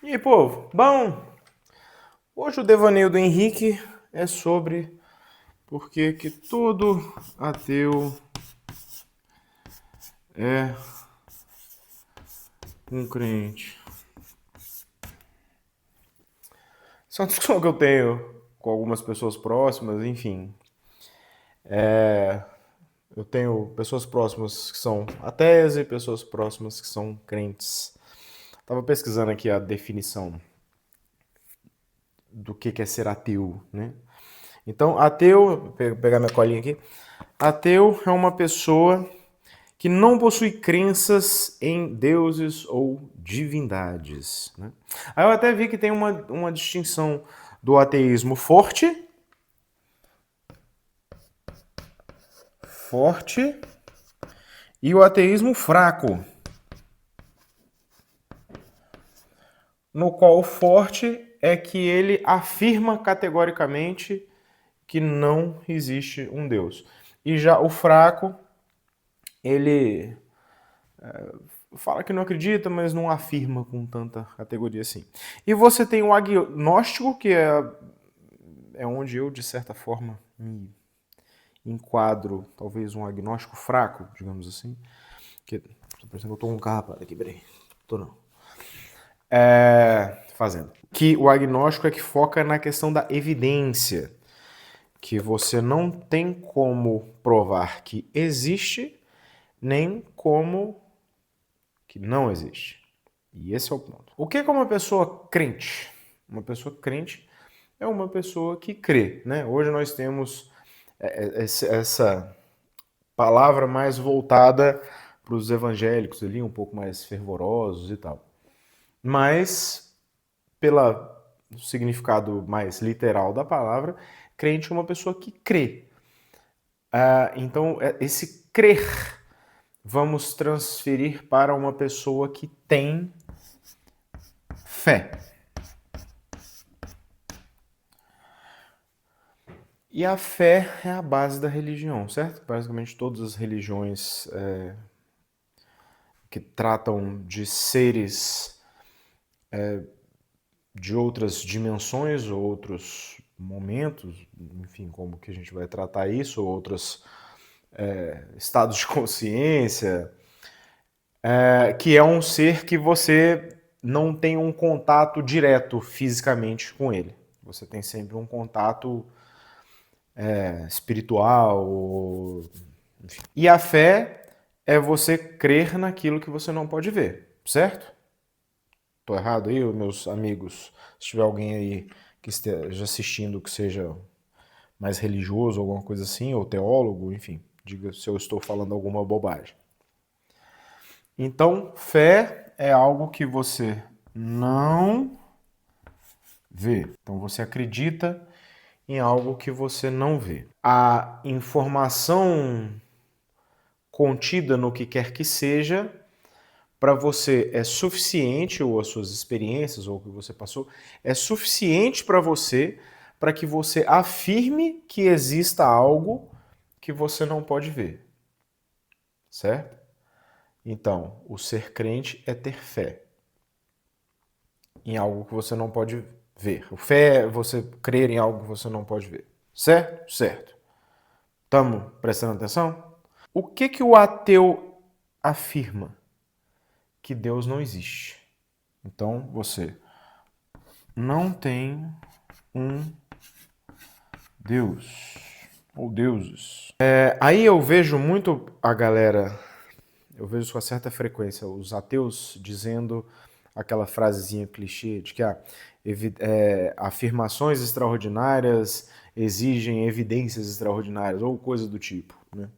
E aí, povo? Bom, hoje o devaneio do Henrique é sobre por que que todo ateu é um crente. Isso é uma discussão que eu tenho com algumas pessoas próximas, enfim. Eu tenho pessoas próximas que são ateias e pessoas próximas que são crentes. Tava pesquisando aqui a definição do que é ser ateu, né? Então, ateu, vou pegar minha colinha aqui. Ateu é uma pessoa que não possui crenças em deuses ou divindades, né? Aí eu até vi que tem uma distinção do ateísmo forte e o ateísmo fraco, no qual o forte é que ele afirma categoricamente que não existe um Deus. E já o fraco, ele fala que não acredita, mas não afirma com tanta categoria assim. E você tem o agnóstico, que é onde eu, de certa forma, me enquadro, talvez um agnóstico fraco, digamos assim. Que, por exemplo, eu tô com um carrapato aqui, peraí. Tô não. Fazendo. Que o agnóstico é que foca na questão da evidência. Que você não tem como provar que existe, nem como que não existe. E esse é o ponto. O que é uma pessoa crente? Uma pessoa crente é uma pessoa que crê, né? Hoje nós temos essa palavra mais voltada para os evangélicos ali, um pouco mais fervorosos e tal. Mas, pelo significado mais literal da palavra, crente é uma pessoa que crê. Então, esse crer vamos transferir para uma pessoa que tem fé. E a fé é a base da religião, certo? Basicamente todas as religiões que tratam de seres de outras dimensões ou outros momentos, enfim, como que a gente vai tratar isso, ou outros estados de consciência, que é um ser que você não tem um contato direto fisicamente com ele. Você tem sempre um contato espiritual, enfim. E a fé é você crer naquilo que você não pode ver, certo? Tô errado aí, meus amigos? Se tiver alguém aí que esteja assistindo que seja mais religioso, alguma coisa assim, ou teólogo, enfim, diga se eu estou falando alguma bobagem. Então, fé é algo que você não vê. Então, você acredita em algo que você não vê. A informação contida no que quer que seja para você é suficiente, ou as suas experiências, ou o que você passou, é suficiente para você, para que você afirme que exista algo que você não pode ver. Certo? Então, o ser crente é ter fé em algo que você não pode ver. O fé é você crer em algo que você não pode ver. Certo? Certo. Estamos prestando atenção? O que o ateu afirma? Que Deus não existe. Então, você não tem um Deus ou deuses. Aí eu vejo muito a galera, eu vejo com certa frequência os ateus dizendo aquela frasezinha clichê de que afirmações extraordinárias exigem evidências extraordinárias ou coisa do tipo, né?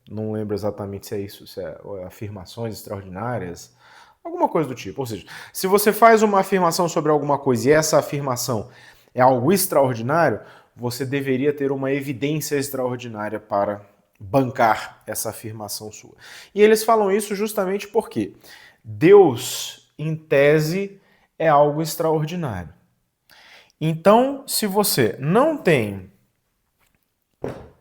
Não lembro exatamente se é isso, se é afirmações extraordinárias, alguma coisa do tipo. Ou seja, se você faz uma afirmação sobre alguma coisa e essa afirmação é algo extraordinário, você deveria ter uma evidência extraordinária para bancar essa afirmação sua. E eles falam isso justamente porque Deus, em tese, é algo extraordinário. Então, se você não tem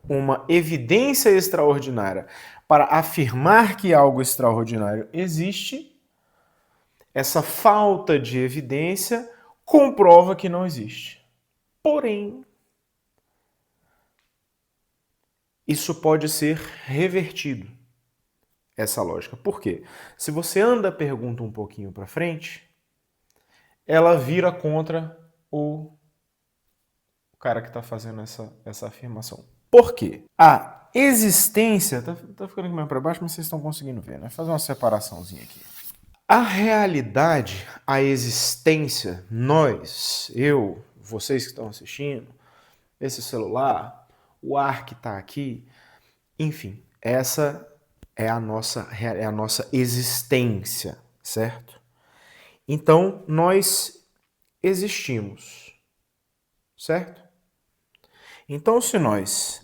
uma evidência extraordinária para afirmar que algo extraordinário existe, essa falta de evidência comprova que não existe. Porém, isso pode ser revertido, essa lógica. Por quê? Se você anda a pergunta um pouquinho para frente, ela vira contra o cara que está fazendo essa afirmação. Por quê? A existência... Tá ficando aqui mais para baixo, mas vocês estão conseguindo ver, né? Vou fazer uma separaçãozinha aqui. A realidade, a existência, nós, eu, vocês que estão assistindo, esse celular, o ar que está aqui, enfim, essa é a nossa existência, certo? Então, nós existimos, certo? Então, se nós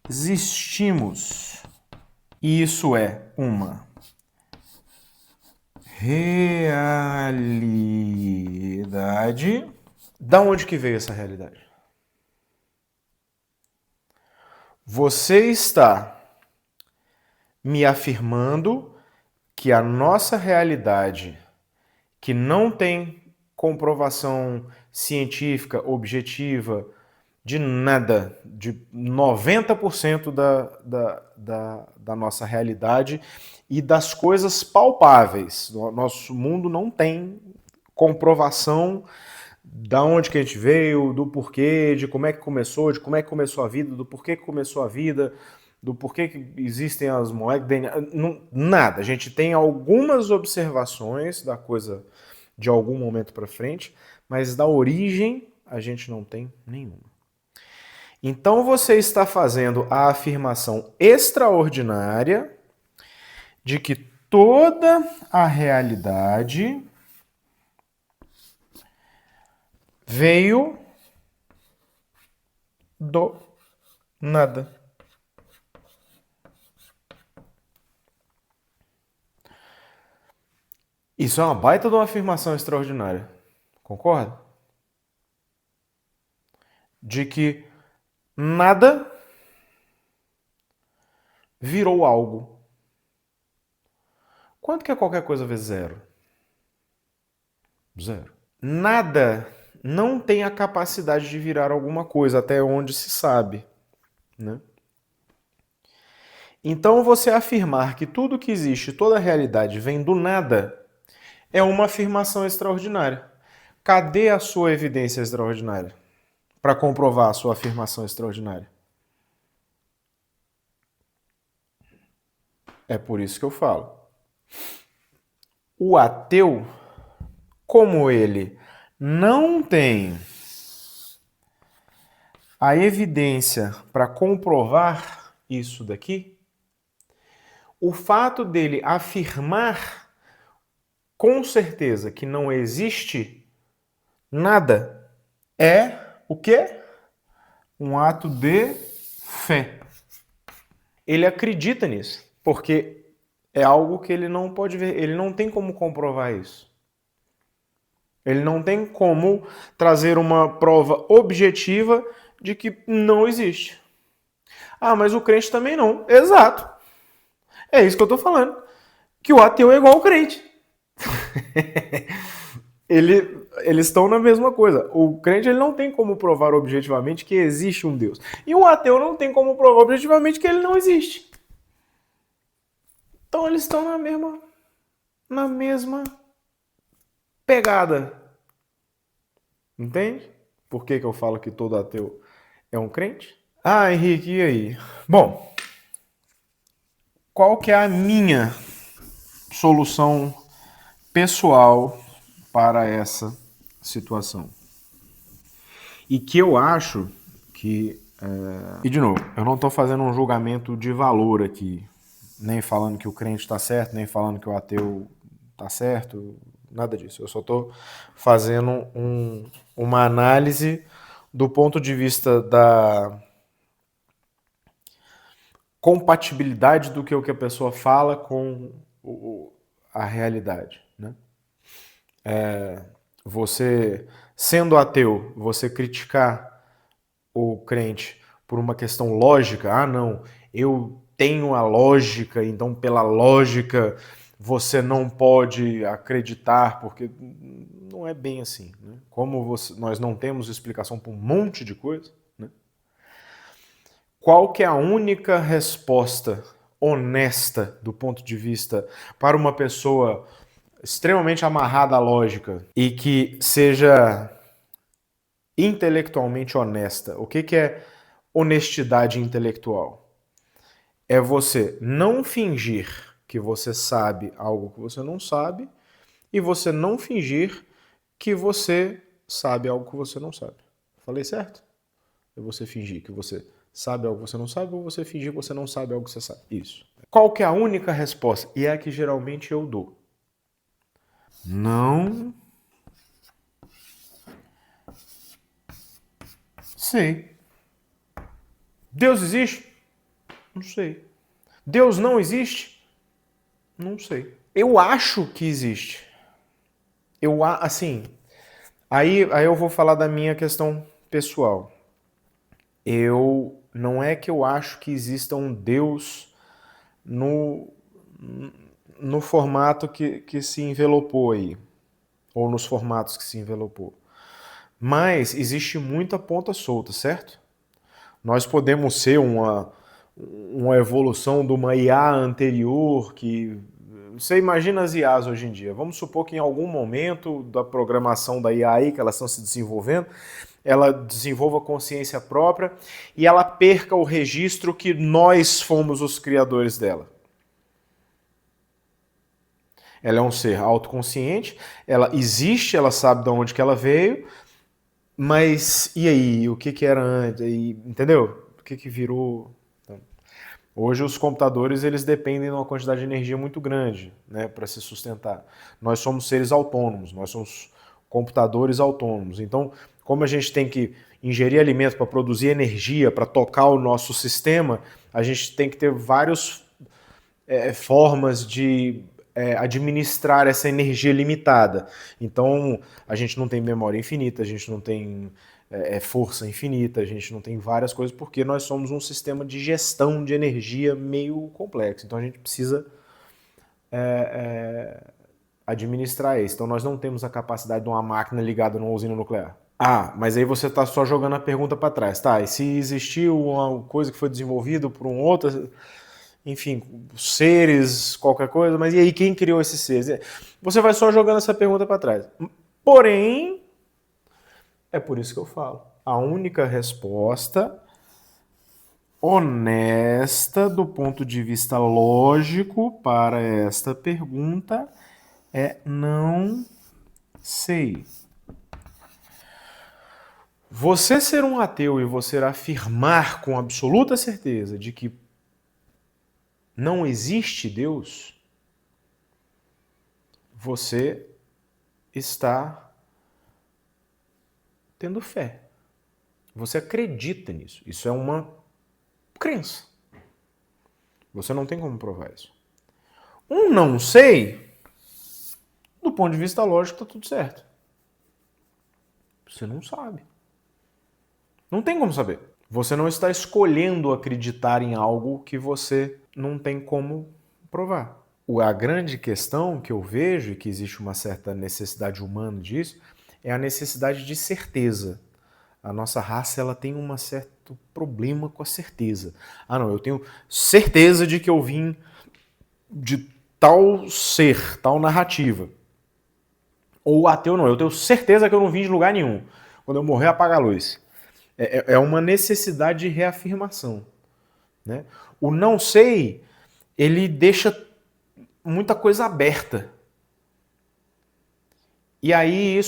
existimos, e isso é uma realidade, da onde que veio essa realidade? Você está me afirmando que a nossa realidade, que não tem comprovação científica, objetiva, de nada, de 90% da nossa realidade e das coisas palpáveis. O nosso mundo não tem comprovação da onde que a gente veio, do porquê, de como é que começou, de como é que começou a vida, do porquê que começou a vida, do porquê que existem as moléculas, nada. A gente tem algumas observações da coisa de algum momento para frente, mas da origem a gente não tem nenhuma. Então você está fazendo a afirmação extraordinária de que toda a realidade veio do nada. Isso é uma baita de uma afirmação extraordinária. Concorda? De que nada virou algo. Quanto que é qualquer coisa vezes zero? Zero. Nada não tem a capacidade de virar alguma coisa, até onde se sabe, né? Então você afirmar que tudo que existe, toda a realidade vem do nada, é uma afirmação extraordinária. Cadê a sua evidência extraordinária para comprovar a sua afirmação extraordinária? É por isso que eu falo. O ateu, como ele não tem a evidência para comprovar isso daqui, o fato dele afirmar com certeza que não existe nada é o quê? Um ato de fé. Ele acredita nisso, porque é algo que ele não pode ver, ele não tem como comprovar isso. Ele não tem como trazer uma prova objetiva de que não existe. Ah, mas o crente também não. Exato. É isso que eu estou falando. Que o ateu é igual ao crente. Eles estão na mesma coisa. O crente ele não tem como provar objetivamente que existe um Deus. E o ateu não tem como provar objetivamente que ele não existe. Então eles estão na mesma pegada. Entende? Por que eu falo que todo ateu é um crente? Ah, Henrique, e aí? Bom, qual que é a minha solução pessoal para essa situação? E que eu acho que... E de novo, eu não estou fazendo um julgamento de valor aqui, nem falando que o crente está certo, nem falando que o ateu está certo, nada disso. Eu só estou fazendo uma análise do ponto de vista da compatibilidade do que a pessoa fala com a realidade, né? Você, sendo ateu, você criticar o crente por uma questão lógica, ah não, eu tenho a lógica, então pela lógica você não pode acreditar, porque não é bem assim. Né? Como nós não temos explicação para um monte de coisa, né? Qual que é a única resposta honesta do ponto de vista para uma pessoa extremamente amarrada à lógica e que seja intelectualmente honesta? O que é honestidade intelectual? É você não fingir que você sabe algo que você não sabe e você não fingir que você sabe algo que você não sabe. Falei certo? É você fingir que você sabe algo que você não sabe ou você fingir que você não sabe algo que você sabe. Isso. Qual que é a única resposta? E é a que geralmente eu dou. Não sei. Deus existe? Não sei. Deus não existe? Não sei. Eu acho que existe. Assim, aí eu vou falar da minha questão pessoal. Não é que eu acho que exista um Deus no, no formato que se envelopou aí, ou nos formatos que se envelopou. Mas existe muita ponta solta, certo? Nós podemos ser uma evolução de uma IA anterior que... Você imagina as IAs hoje em dia. Vamos supor que em algum momento da programação da IA aí, que elas estão se desenvolvendo, ela desenvolva consciência própria e ela perca o registro que nós fomos os criadores dela. Ela é um ser autoconsciente, ela existe, ela sabe de onde que ela veio, mas e aí? O que era antes? Entendeu? O que virou? Então, hoje os computadores eles dependem de uma quantidade de energia muito grande, né, para se sustentar. Nós somos seres autônomos, nós somos computadores autônomos. Então, como a gente tem que ingerir alimento para produzir energia, para tocar o nosso sistema, a gente tem que ter várias formas de administrar essa energia limitada. Então, a gente não tem memória infinita, a gente não tem força infinita, a gente não tem várias coisas, porque nós somos um sistema de gestão de energia meio complexo. Então, a gente precisa administrar isso. Então, nós não temos a capacidade de uma máquina ligada numa usina nuclear. Ah, mas aí você está só jogando a pergunta para trás. Tá, e se existiu uma coisa que foi desenvolvida por um outro... Enfim, seres, qualquer coisa, mas e aí, quem criou esses seres? Você vai só jogando essa pergunta para trás. Porém, é por isso que eu falo. A única resposta honesta do ponto de vista lógico para esta pergunta é não sei. Você ser um ateu e você afirmar com absoluta certeza de que não existe Deus, você está tendo fé. Você acredita nisso. Isso é uma crença. Você não tem como provar isso. Um não sei, do ponto de vista lógico, está tudo certo. Você não sabe. Não tem como saber. Você não está escolhendo acreditar em algo que você não tem como provar. A grande questão que eu vejo, e que existe uma certa necessidade humana disso, é a necessidade de certeza. A nossa raça ela tem um certo problema com a certeza. Ah, não, eu tenho certeza de que eu vim de tal ser, tal narrativa. Ou ateu não, eu tenho certeza que eu não vim de lugar nenhum. Quando eu morrer, apaga a luz. É uma necessidade de reafirmação. Né? O não sei, ele deixa muita coisa aberta. E aí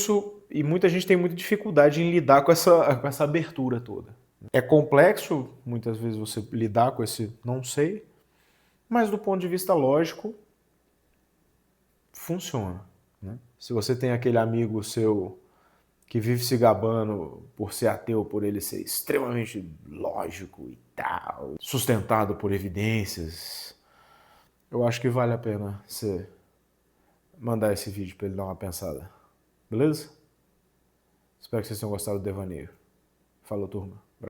e muita gente tem muita dificuldade em lidar com essa abertura toda. É complexo, muitas vezes, você lidar com esse não sei, mas do ponto de vista lógico, funciona. Né? Se você tem aquele amigo seu que vive se gabando por ser ateu, por ele ser extremamente lógico e tal, sustentado por evidências, eu acho que vale a pena você mandar esse vídeo para ele dar uma pensada. Beleza? Espero que vocês tenham gostado do devaneio. Falou, turma.